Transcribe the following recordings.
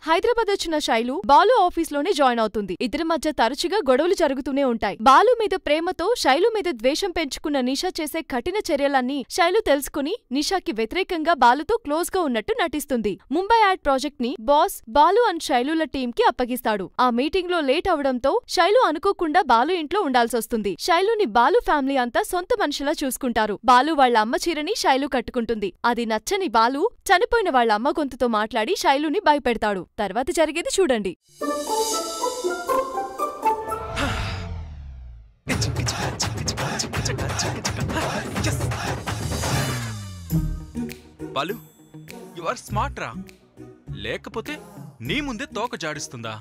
హైదరాబాద్ వచ్చిన శైలు బాలు ఆఫీస్ లోనే జాయిన్ అవుతుంది. ఇద్దరి మధ్య తరచుగా గొడవలు జరుగుతూనే ఉంటాయి. బాలు మీద ప్రేమతో శైలు మీద ద్వేషం పెంచుకున్న నిషా చేసే కఠిన చర్యలన్నీ శైలు తెలుసుకుని నిషాకి వ్యతిరేకంగా బాలుతో క్లోజ్ గా ఉన్నట్టు నటిస్తుంది. ముంబై యాడ్ ప్రాజెక్ట్ ని బాస్ బాలు అండ్ శైలుల టీం కి అప్పగిస్తాడు. ఆ మీటింగ్ లో లేట్ అవడంతో శైలు అనుకోకుండా బాలు ఇంట్లో ఉండాల్సొస్తుంది. శైలుని బాలు ఫ్యామిలీ అంతా సొంత మనిషిలా చూసుకుంటారు. బాలు వాళ్ళ అమ్మ చీరని శైలు కట్టుకుంటుంది. అది నచ్చని బాలు చనిపోయిన వాళ్ళ అమ్మ గొంతుతో మాట్లాడి శైలుని భయపెడతాడు. తర్వాత జరిగేది చూడండి. బాలు, యు ఆర్ స్మార్ట్ రా. లేకపోతే నీ ముందే తోక జాడిస్తుందా?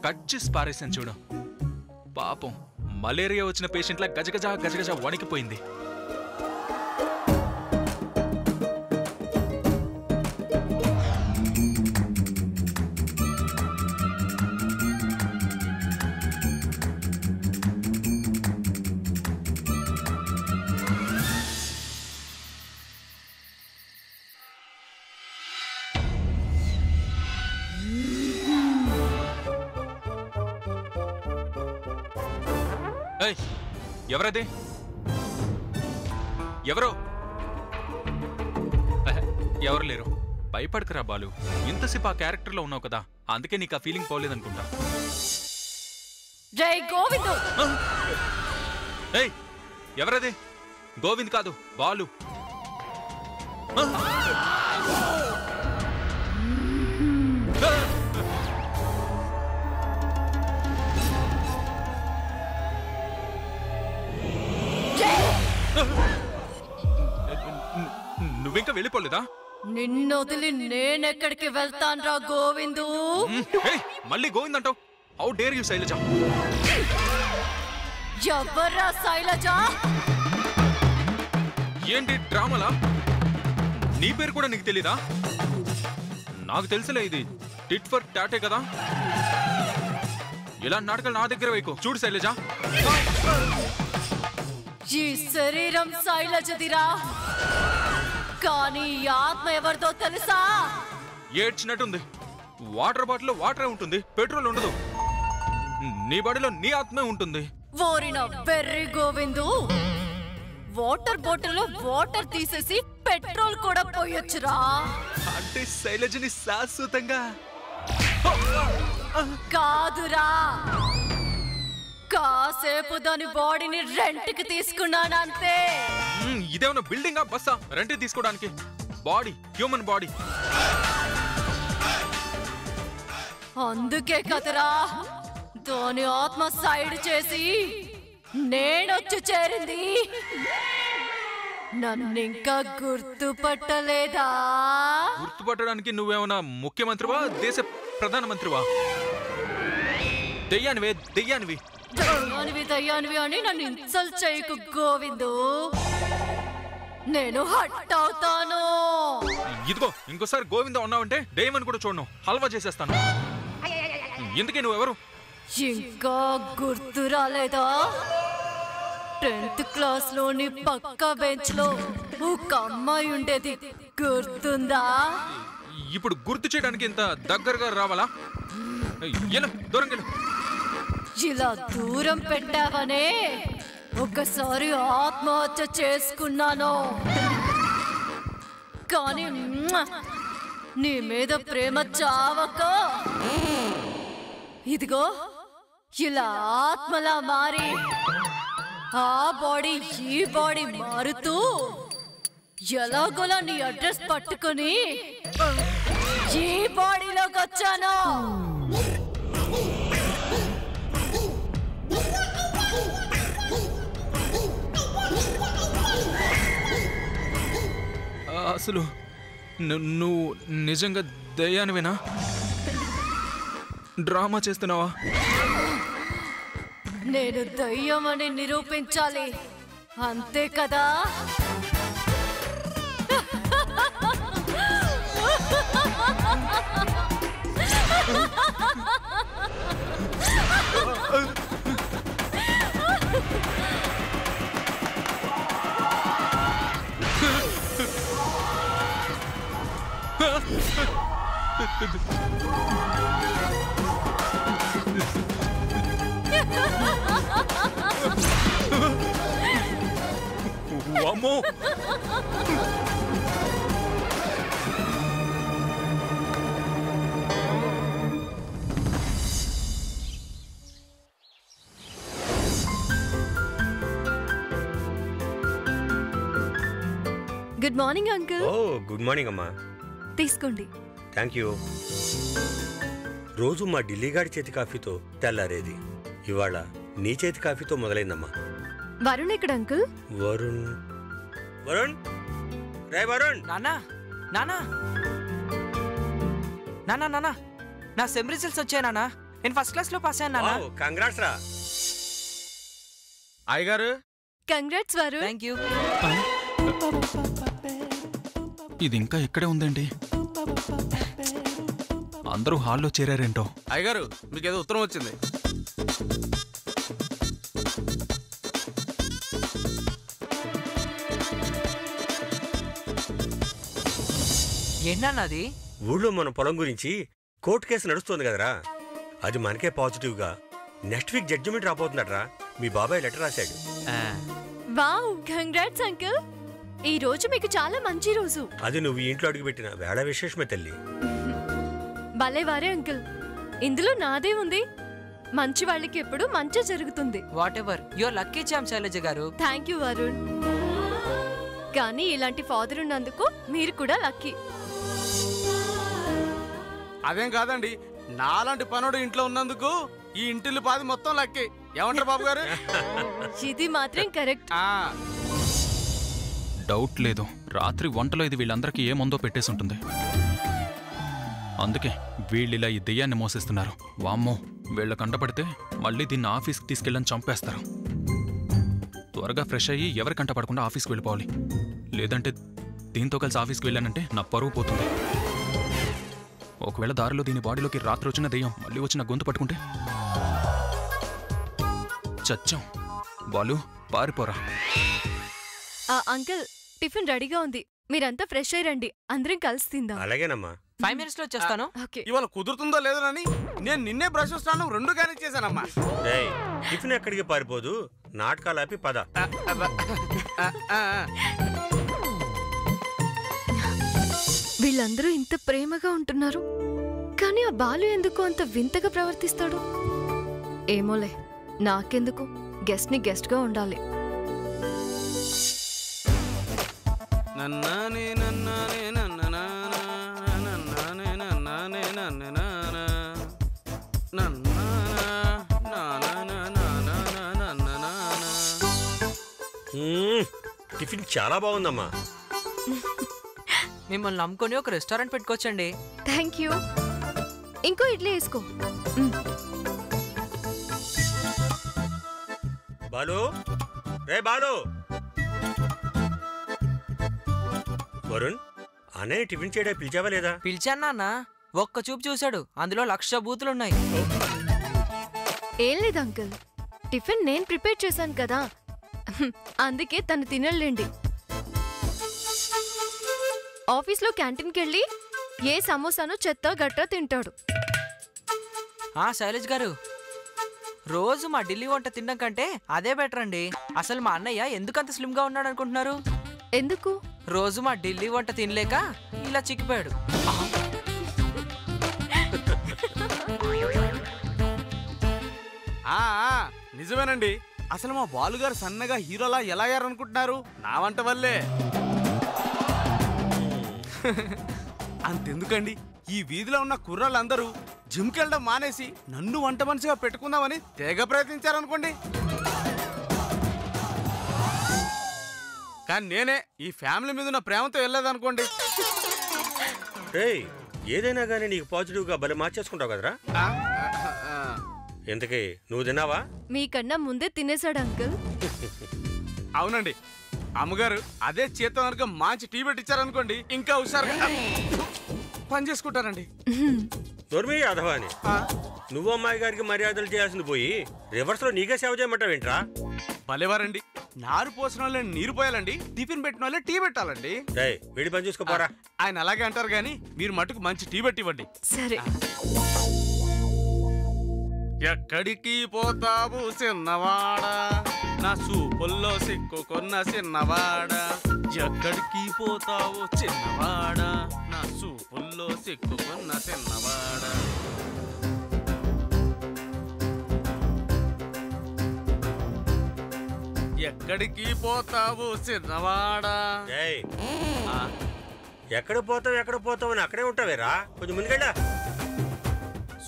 కట్ చేసి పారేసాను చూడు. పాపం మలేరియా వచ్చిన పేషెంట్లా గజగజ గజగజ వణికిపోయింది. ఎవరది? ఎవరో? ఎవరు లేరు. భయపడకరా బాలు. ఇంతసేపు ఆ క్యారెక్టర్ లో ఉన్నావు కదా, అందుకే నీకు ఆ ఫీలింగ్ పోలేదనుకుంటా. జై గోవింద్. ఎవరది? గోవింద్ కాదు, బాలు. నువ్వింకా వెళ్ళిపోలేదా? నిన్నొదిలి నేనెక్కడికి వెళ్తాన్రా గోవిందు? మళ్ళీ గోవింద్ అంటావు? How dare you Shailaja? ఎవర్రా శైలజ? ఏంటి డ్రామాలా? నీ పేరు కూడా నీకు తెలీదా? నాకు తెలుసులే, ఇది టిట్ ఫర్ టాటే కదా. ఇలా నాటకాలు నా దగ్గర వైకో. చూడు శైలజ, ఈ శరీరం శైలజదిరా, కానీ ఆత్మ ఎవరిదో తెలుసా? ఏడ్చినట్టుంది. వాటర్ బాటిల్లో వాటరే ఉంటుంది, పెట్రోల్ ఉండదు. నీ బాడీలో నీ ఆత్మే ఉంటుంది. ఓరిన వెర్రి గోవిందు, వాటర్ బాటిల్లో వాటర్ తీసేసి పెట్రోల్ కూడా పోయొచ్చురా. అంటే శైలజని శాశ్వతంగా కాదురా, కాసేపు దాని బాడీని రెంట్కి తీసుకున్నానంతే. ఇదేమన్నా బిల్డింగా, బస్సా రెంట్ తీసుకోవడానికి? Body, human body. అందుకే కదరా దాని ఆత్మ సైడ్ చేసి నేనొచ్చి చేరింది. నన్నింకా గుర్తుపట్టలేదా? గుర్తుపట్టడానికి నువ్వేమన్నా ముఖ్యమంత్రివా, దేశ ప్రధానమంత్రివా? దెయ్యానివే, దెయ్యానివి. దయ్యానివి అని నన్ను ఇన్సల్ట్ చేయకు గోవిందు, నేను హట్ అవుతాను. ఇదిగో ఇంకోసారి గోవింద ఉన్నావంటే దెయ్యమని కూడా చూడను, హల్వా చేసేస్తాను. ఎందుకే నువ్వెవరు? ఇంకా గుర్తు రాలేదా? 10th క్లాస్ లోని పక్క బెంచ్ లో ఒక అమ్మాయి ఉండేది, గుర్తుందా? ఇప్పుడు గుర్తు చేయడానికి ఇంత దగ్గరగా రావాలా? దూరం ఇలా దూరం పెట్టావనే ఒకసారి ఆత్మహత్య చేసుకున్నాను. కానీ నీ మీద ప్రేమ చావక ఇదిగో ఇలా ఆత్మలా మారి ఆ బాడీ ఈ బాడీ మారుతూ ఎలాగోలా నీ అడ్రస్ పట్టుకుని ఈ బాడీలోకి వచ్చాను. అసలు నువ్వు నిజంగా దయ్యానివేనా? డ్రామా చేస్తున్నావా? నేను దయ్యమని నిరూపించాలి, అంతే కదా? వామ్మో! Good morning uncle. ఓ గుడ్ మార్నింగ్ అమ్మా. తీసుకోండి. Thank you. రోజు మా ఢిల్లీ గారి చేతి కాఫీతో తెల్లారేది, ఇవాళ నీ చేతి కాఫీతో మొదలైందమ్మా. వరుణ్ ఎక్కడ అంకుల్? వరుణ్ వరుణ్ రే వరుణ్. నానా నానా నానా నానా నా సెమ్ రిజల్ట్స్ వచ్చాయి నానా. నేను ఫస్ట్ క్లాస్ లో పాస్ అయ్యాను నానా. కంగ్రాట్స్ రా. అయ్యగారు కంగ్రాట్స్ వరుణ్. Thank you. ఇది ఇంకా ఇక్కడే ఉందండి. అందరూ హాల్లో చేరారేంటో. అయ్యగారు మీకేదో ఉత్తరం వచ్చింది. ఏంటన్నా అది? ఊళ్ళో మన పొలం గురించి కోర్టు కేసు నడుస్తోంది కదరా, అది మనకే పాజిటివ్ గా నెక్స్ట్ వీక్ జడ్జిమెంట్ రాబోతుందట్రా. మీ బాబాయ్ లెటర్ రాశాడు. Wow, congrats uncle. ఈ రోజు మీకు చాలా మంచి రోజు. అది నువ్వు ఇంట్లో అడుగుపెట్టిన వేళ విశేషమే తల్లి. భలేవారే అంకుల్, ఇందులో నాదే ఉంది. మంచి వాళ్ళకి ఎప్పుడు మంచి జరుగుతుంది. Whatever your lucky charm Shailaja garu. Thank you Varun. కానీ ఇలాంటి ఫాదర్ ఉన్నందుకు మీరు కూడా లక్కీ. అదేం కాదండి, నాలాంటి పనుడు ఇంట్లో ఉన్నందుకు ఈ ఇంటిల్లు పాది మొత్తం లక్కి. ఏమంటారు బాబు గారు? ఇది మాత్రం కరెక్ట్. డౌట్ లేదు, రాత్రి వంటలో ఇది వీళ్ళందరికీ ఏముందో పెట్టేసి ఉంటుంది. అందుకే వీళ్ళిలా ఈ దెయ్యాన్ని మోసేస్తున్నారు. వామ్మో, వీళ్ళ కంటపడితే మళ్ళీ దీన్ని ఆఫీస్కి తీసుకెళ్ళని చంపేస్తారు. త్వరగా ఫ్రెష్ అయ్యి ఎవరి కంట పడకుండా ఆఫీస్కి వెళ్ళిపోవాలి. లేదంటే దీంతో కలిసి ఆఫీస్కి వెళ్ళానంటే నా పరువు పోతుంది. ఒకవేళ దారిలో దీని బాడీలోకి రాత్రి వచ్చిన దెయ్యం మళ్ళీ వచ్చిన గొంతు పట్టుకుంటే చచ్చాం. బాలు, పారిపోరా. అంకుల్, టిఫిన్ రెడీగా ఉంది. మీరంతా ఫ్రెష్ అయ్యండి, అందరం కలిసి తిందాం. అలాగేనమ్మా. 5 minutes లో వచ్చేస్తాను. ఇవాళ కుదురుతుందో లేదోనని నేను నిన్నే బ్రష్ స్నానం 2 కానీ చేశానమ్మా. టిఫిన్ ఎక్కడికి పారిపోదు, నాటకాలు ఆపి పద. వీళ్ళందరూ ఇంత ప్రేమగా ఉంటున్నారు, కానీ ఆ బాలు ఎందుకు అంత వింతగా ప్రవర్తిస్తాడు? ఏమోలే, నాకెందుకు, గెస్ట్ ని గెస్ట్ గా ఉండాలి. నన్నానే నన్నానే నన్ననా నన్నానే నన్నానే నన్ననా నన్నా నన్ననా. టిఫిన్ చాలా బాగుందమ్మా. మిమ్మల్ని నమ్ముకొని ఒక రెస్టారెంట్ పెట్టుకోవచ్చండి. Thank you. ఇంకో ఇడ్లీ వేసుకో. బాలు, రే బాలు. వరుణ్, అన్నయ్య టిఫిన్ చేయడానికి పిలిచావా లేదా? పిలిచాను నాన్న. ఒక్క చూపు చూశాడు, అందులో 1,00,000 బూతులున్నాయి. ఏం లేదు అంకుల్, టిఫిన్ నేను ప్రిపేర్ చేశాను కదా, అందుకే తను తినలేండి. ఆఫీస్లో క్యాంటీన్కి వెళ్ళి ఏ సమోసాను చెత్త గట్ట తింటాడు. శైలజ్ గారు, రోజు మా ఢిల్లీ వంట తినడం కంటే అదే బెటర్ అండి. అసలు మా అన్నయ్య ఎందుకంత స్లిమ్ గా ఉన్నాడు అనుకుంటున్నారు? ఎందుకు? రోజు మా ఢిల్లీ వంట తినలేక ఇలా చిక్కిపోయాడు. నిజమేనండి. అసలు మా బాలుగారు సన్నగా హీరోలా ఎలా అయ్యారనుకుంటున్నారు? నా వంట వల్లే. అంతెందుకండి, ఈ వీధిలో ఉన్న కుర్రాళ్ళందరూ జిమ్కి వెళ్ళడం మానేసి నన్ను వంట మనిషిగా పెట్టుకుందామని తెగ ప్రయత్నించారనుకోండి. కానీ నేనే ఈ ఫ్యామిలీ మీద ఉన్న ప్రేమతో వెళ్ళలేదనుకోండి. ఏదైనా గానీ నీకు పాజిటివ్ గా బలి మార్చేసుకుంటావు కదరా. ఇంతకీ నువ్వు తిన్నావా? మీకన్నా ముందే తినేశాడు అంకుల్. అవునండి, అమ్మగారు అదే చేత కనుక మంచి టీ పెట్టించారనుకోండి, ఇంకా హుషారుగా పని చేసుకుంటారండి. నోర్మి అధవాని, నువ్వు అమ్మాయి గారికి మర్యాదలు చేయాల్సింది పోయి రివర్స్ లో నీకే సేవ చేయమంటావేంట్రా? భలేవారండి, నారు పోసిన వాళ్ళే నీరు పోయాలండి, టిఫిన్ పెట్టిన వాళ్ళే టీ పెట్టాలండి. వేడి పని చూసుకోపోరా. ఆయన అలాగే అంటారు గాని మీరు మటుకు మంచి టీ పెట్టివ్వండి. సరే. ఎక్కడికి పోతావు చిన్నవాడా, నా సూపుల్లో సిక్కుకున్న చిన్నవాడా ఎక్కడికి పోతావో చిన్నవాడా నా సూపుల్లో సిక్కుకున్న చిన్నవాడా ఎక్కడికి పోతావు చిన్నవాడా ఏయ్, ఎక్కడ పోతావు అని అక్కడే ఉంటావేరా కొంచెం ముందుకెళ్ళా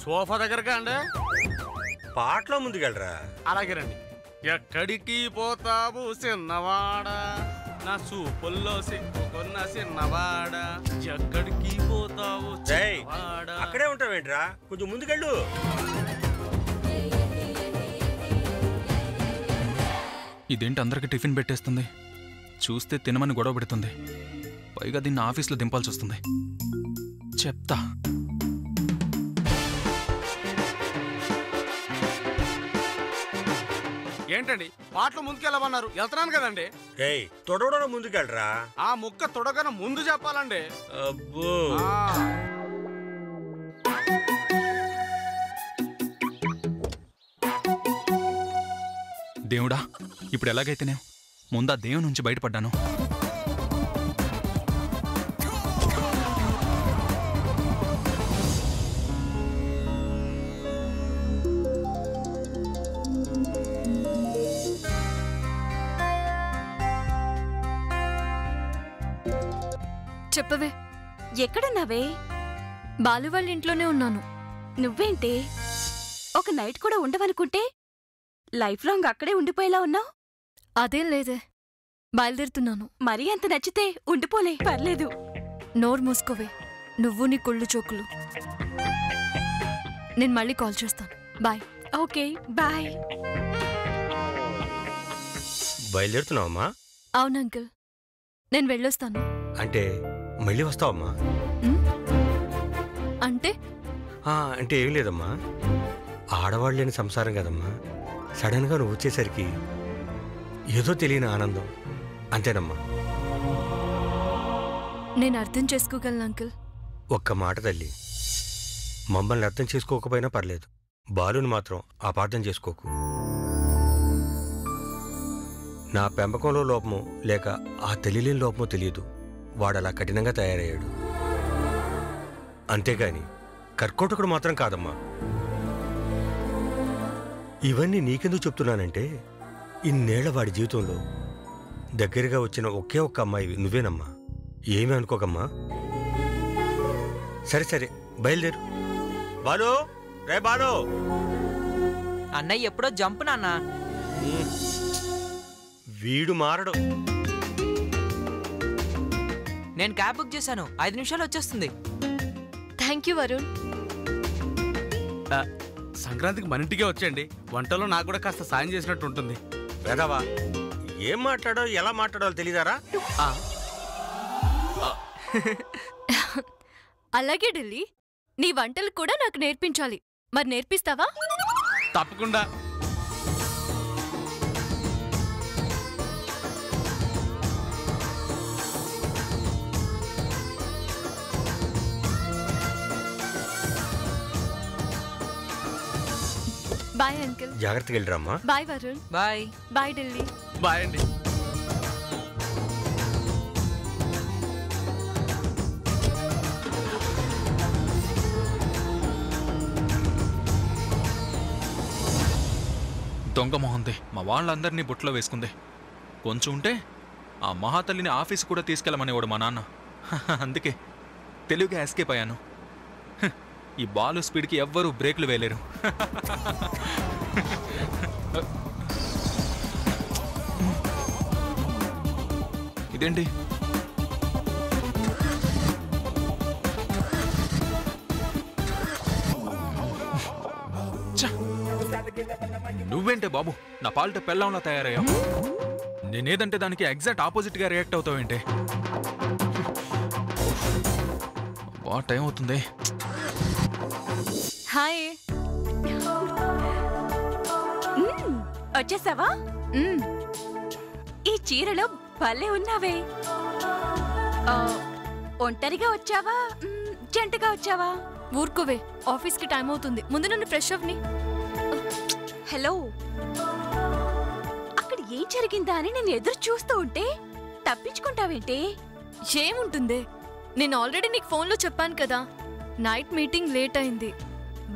సోఫా దగ్గరగా అండి పాటలో ముందుకెళ్ళరా అలాగే రండి ఎక్కడికి పోతావు చిన్నవాడా నా సూపుల్లో సిక్కుకున్న చిన్నవాడా ఎక్కడికి పోతావు ఏయ్, చిన్నవాడా అక్కడే ఉంటావేంట్రా కొంచెం ముందుకెళ్ళు ఇదేంటి అందరికి టిఫిన్ పెట్టేస్తుంది చూస్తే తినమని గొడవ పెడుతుంది పైగా దీన్ని ఆఫీస్లో దింపాల్సి వస్తుంది చెప్తా ఏంటండి పాటలు ముందుకెళ్ళమన్నారు వెళ్తున్నాను కదండి ఏయ్ తొడవడం ముందుకెళ్ళరా ఆ ముక్క తొడగన ముందు చెప్పాలండి అబ్బో ఆ, దేవుడా ఇప్పుడు ఎలాగైతేనే ముందా దేవుని నుంచి బయటపడ్డాను చెప్పవే. ఎక్కడున్నావే? బాలు వాళ్ళ ఇంట్లోనే ఉన్నాను. నువ్వేంటి ఒక నైట్ కూడా ఉండవనుకుంటే లైఫ్ లాంగ్ అక్కడే ఉండిపోయేలా ఉన్నావు. అదేం లేదే, బయలుదేరుతున్నాను. మరీ అంత నచ్చితే ఉండిపోలే, పర్లేదు. నోరు మూసుకోవే, నువ్వు నీ కుళ్ళు చోకులు. నేను మళ్ళీ కాల్ చేస్తాను. బాయ్. Okay bye. బయలుదేరుతున్నావమ్మా? అవును అంకుల్, నేను వెళ్ళొస్తాను. అంటే మళ్ళీ వస్తావమ్మా? అంటే అంటే ఏం లేదమ్మా, ఆడవాళ్ళు లేని సంసారం కదమ్మా. సడన్గా నువ్వు వచ్చేసరికి ఏదో తెలియని ఆనందం, అంతేనమ్మా. నేను అర్థం చేసుకోగలను అంకుల్. ఒక్క మాట తల్లి, మమ్మల్ని అర్థం చేసుకోకపోయినా పర్లేదు, బాలుని మాత్రం అపార్థం చేసుకోకు. నా పెంపకంలో లోపమో లేక ఆ తెలియలేని లోపమో తెలియదు, వాడలా కఠినంగా తయారయ్యాడు. అంతేగాని కర్కోటకుడు మాత్రం కాదమ్మా. ఇవన్నీ నీకెందుకు చెప్తున్నానంటే, ఇన్నేళ్ల వాడి జీవితంలో దగ్గరగా వచ్చిన ఒకే ఒక్క అమ్మాయి నువ్వేనమ్మా. ఏమీ అనుకోకమ్మా. సరే సరే బయలుదేరు. బాలు, రే బాలు. అన్నయ్య ఎప్పుడో జంప్ నాన్న. వీడు మారడు. నేను క్యాబ్ బుక్ చేశాను, 5 నిమిషాలు వచ్చేస్తుంది. Thank you Varun. సంక్రాంతికి మన ఇంటికే వచ్చేయండి, వంటలో నాకు కూడా కాస్త సాయం చేసినట్టు ఉంటుంది. వేదవా, ఏం మాట్లాడో ఎలా మాట్లాడాలో తెలీదారా? అలాగే ఢిల్లీ, నీ వంటలు కూడా నాకు నేర్పించాలి. మరి నేర్పిస్తావా? తప్పకుండా. Bye uncle. జాగ్రత్తగా వెళ్ళిరమ్మా. Bye Varun. Bye. Bye Delhi. Bye అండి. దొంగ మొహంది మా వాళ్ళందరినీ బుట్లో వేసుకుంది. కొంచెం ఉంటే ఆ మహాతల్లిని ఆఫీస్ కూడా తీసుకెళ్ళమనేవాడు మా నాన్న. అందుకే తెలుగుగా ఎస్కేప్ అయ్యాను. ఈ బాలు స్పీడ్కి ఎవ్వరూ బ్రేకులు వేయలేరు. ఇదేంటి? నువ్వేంటే బాబు నా పాలిట పెళ్ళంలా తయారయ్యావు. నేనేదంటే దానికి ఎగ్జాక్ట్ ఆపోజిట్ గా రియాక్ట్ అవుతావేంటే? బా టైం అవుతుంది. హాయ్. వచ్చేసావా? ఈ చీరలో భలే ఉన్నావే. ఒంటరిగా వచ్చావా జంటగా వచ్చావా? ఊరుకోవే, ఆఫీస్కి టైం అవుతుంది. ముందు నన్ను ఫ్రెష్ అవ్వని. హలో, అక్కడ ఏం జరిగిందా అని నేను ఎదురు చూస్తూ ఉంటే తప్పించుకుంటావేంటి? ఏముంటుందే, నేను ఆల్రెడీ నీకు ఫోన్లో చెప్పాను కదా, నైట్ మీటింగ్ లేట్ అయింది.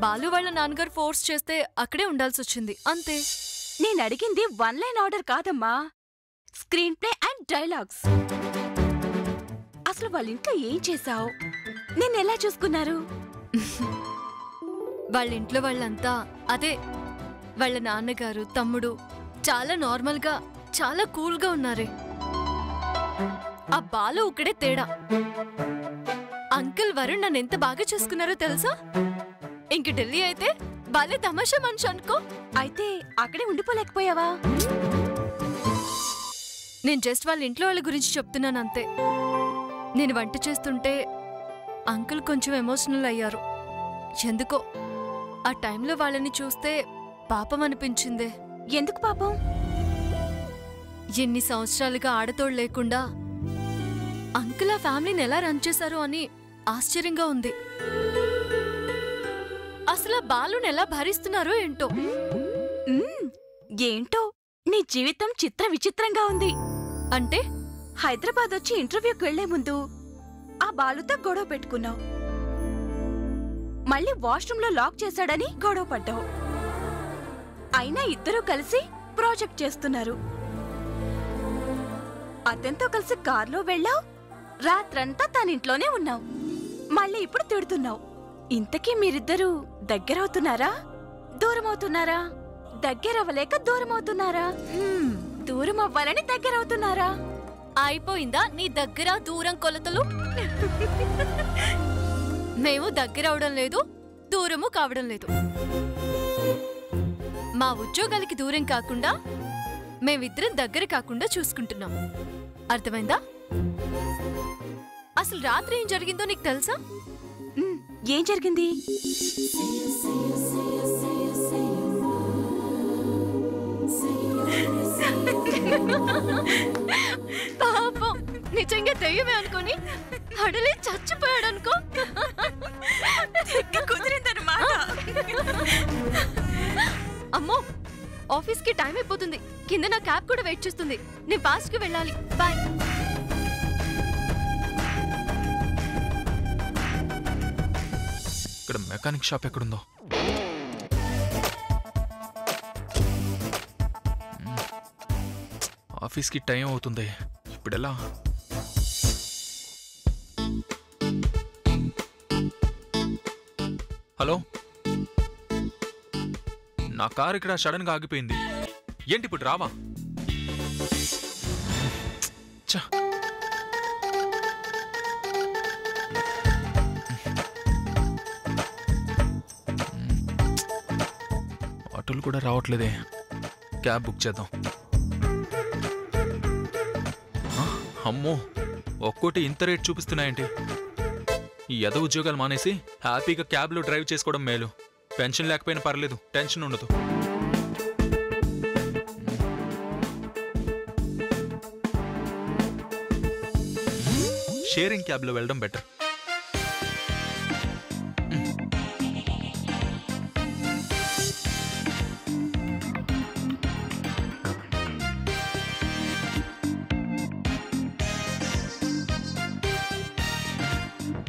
బాలు వాళ్ళ నాన్నగారు ఫోర్స్ చేస్తే అక్కడే ఉండాల్సి వచ్చింది, అంతే. నేను అడిగింది 1 లైన్ ఆర్డర్ కాదమ్మా, స్క్రీన్ ప్లే అండ్ డైలాగ్స్. అసలు వాళ్ళ ఇంట్లో ఏం చేశావు? నిన్నెలా చూసుకున్నారు? వాళ్ళ ఇంట్లో వాళ్ళంతా అదే, వాళ్ళ నాన్నగారు తమ్ముడు చాలా నార్మల్గా చాలా కూల్గా ఉన్నారే. ఆ బాలు ఒక్కడే తేడా. అంకుల్ వరుణ్ నన్ను ఎంత బాగా చూసుకున్నారో తెలుసా? ఇంక ఢిల్లీ అయితే బాలే తమాషా మనిషి అనుకో. అయితే అక్కడే ఉండిపోలేకపోయావా? నేను జస్ట్ వాళ్ళ ఇంట్లో వాళ్ళ గురించి చెప్తున్నాను అంతే. నేను వంట చేస్తుంటే అంకుల్ కొంచెం ఎమోషనల్ అయ్యారు. ఎందుకో ఆ టైంలో వాళ్ళని చూస్తే పాపం అనిపించిందే. ఎందుకు పాపం? ఎన్ని సంవత్సరాలుగా ఆడతోడు లేకుండా అంకుల్ ఆ ఫ్యామిలీని ఎలా రన్ చేశారో అని ఆశ్చర్యంగా ఉంది. అసలు ఆ బాలుని ఎలా భరిస్తున్నారో ఏంటో. ఏంటో నీ జీవితం చిత్ర విచిత్రంగా ఉంది. అంటే హైదరాబాద్ వచ్చి ఇంటర్వ్యూకి వెళ్లే ముందు ఆ బాలుతో గొడవ పెట్టుకున్నావు. మళ్ళీ వాష్రూంలో లాక్ చేశాడని గొడవ పడ్డావు. అయినా ఇద్దరూ కలిసి ప్రాజెక్ట్ చేస్తున్నారు. అతనితో కలిసి కార్లో వెళ్ళావు, రాత్రంతా తన ఇంట్లోనే ఉన్నావు. మళ్ళీ ఇప్పుడు తిడుతున్నావు. ఇంతకీ మీరిద్దరూ దగ్గరవుతున్నారా, దూరమవుతున్నారా? దగ్గరవ్వలేక దూరమవుతున్నారా? దూరం అవ్వాలని దగ్గరవుతున్నారా? అయిపోయిందా నీ దగ్గర దూరం కొలతలు? మేము దగ్గరవడం లేదు, దూరము కావడం లేదు. మా ఉద్యోగాలకి దూరం కాకుండా మేమిద్దరం దగ్గర కాకుండా చూసుకుంటున్నాం. అర్థమైందా? అసలు రాత్రి ఏం జరిగిందో నీకు తెలుసా? ఏం జరిగింది? పాపం నిజంగా దెయ్యమే అనుకొని అడలే చచ్చిపోయాడనుకో. కుదిరిందన్నమాట. అమ్మో, ఆఫీస్కి టైం అయిపోతుంది. కింద నా క్యాబ్ కూడా వెయిట్ చేస్తుంది. నేను ఫాస్ట్గా వెళ్ళాలి. బాయ్. ఇక్కడ మెకానిక్ షాప్ ఎక్కడుందో? ఆఫీస్కి టైం అవుతుంది, ఇప్పుడెలా? హలో, నా కారు ఇక్కడ సడన్ గా ఆగిపోయింది. ఏంటి ఇప్పుడు రావా? ఆటోలు కూడా రావట్లేదే. క్యాబ్ బుక్ చేద్దాం. అమ్మో, ఒక్కోటి ఇంత రేట్ చూపిస్తున్నాయేంటి? ఈ ఎద ఉద్యోగాలు మానేసి హ్యాపీగా క్యాబ్లో డ్రైవ్ చేసుకోవడం మేలు. పెన్షన్ లేకపోయినా పర్లేదు, టెన్షన్ ఉండదు. షేరింగ్ క్యాబ్లో వెళ్ళడం బెటర్.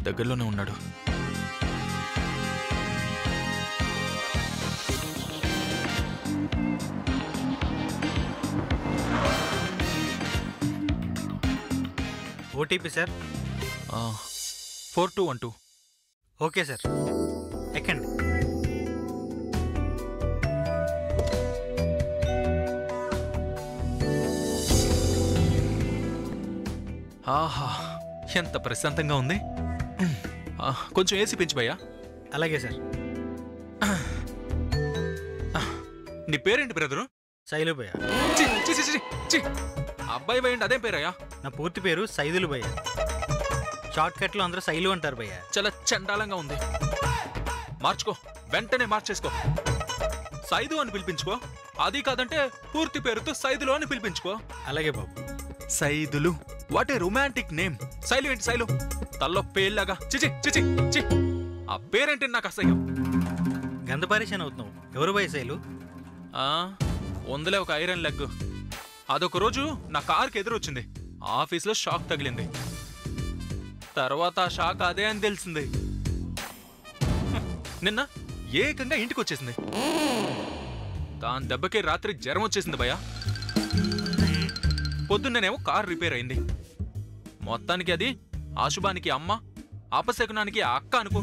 దగ్గరలోనే ఉన్నాడు. OTP sir. 4212. ఓకే సార్, ఎక్కండి. ఆహా, ఎంత ప్రశాంతంగా ఉంది. కొంచెం ఏసీ పెంచి భయ్యా. అలాగే సార్. నీ పేరేంటి బ్రదరు? సైలు భయ్య. అబ్బాయి వేయండి, అదే పేరయ్యా? నా పూర్తి పేరు సైదులు భయ్య. షార్ట్ కట్ లో అందరూ సైలు అంటారు భయ్య. చాలా చండాలంగా ఉంది. మార్చుకో, వెంటనే మార్చేసుకో. సైదు అని పిలిపించుకో. అది కాదంటే పూర్తి పేరుతో సైదులు అని పిలిపించుకో. అలాగే బాబు. Saidulu, what a romantic name. Sailu ఏంటి సైలు? తల్లో పేర్లాగా. చిచి చిచి చి. ఆ పేరేంటి నాకు అసహ్యం. గంధ పరిచయం అవుతున్నావు. ఎవరు భయ్య సైలు? ఉందిలే ఒక ఐరన్ లెగ్. అదొక రోజు నా కార్కి ఎదురొచ్చింది. ఆఫీస్లో షాక్ తగిలింది. తర్వాత ఆ షాక్ అదే అని తెలిసింది. నిన్న ఏకంగా ఇంటికి వచ్చేసింది. దాని దెబ్బకి రాత్రి జ్వరం వచ్చేసింది భయ్యా. పొద్దున్నేనేమో కార్ రిపేర్ అయింది. మొత్తానికి అది అశుభానికి అమ్మ, అపశకునానికి అక్క అనుకో.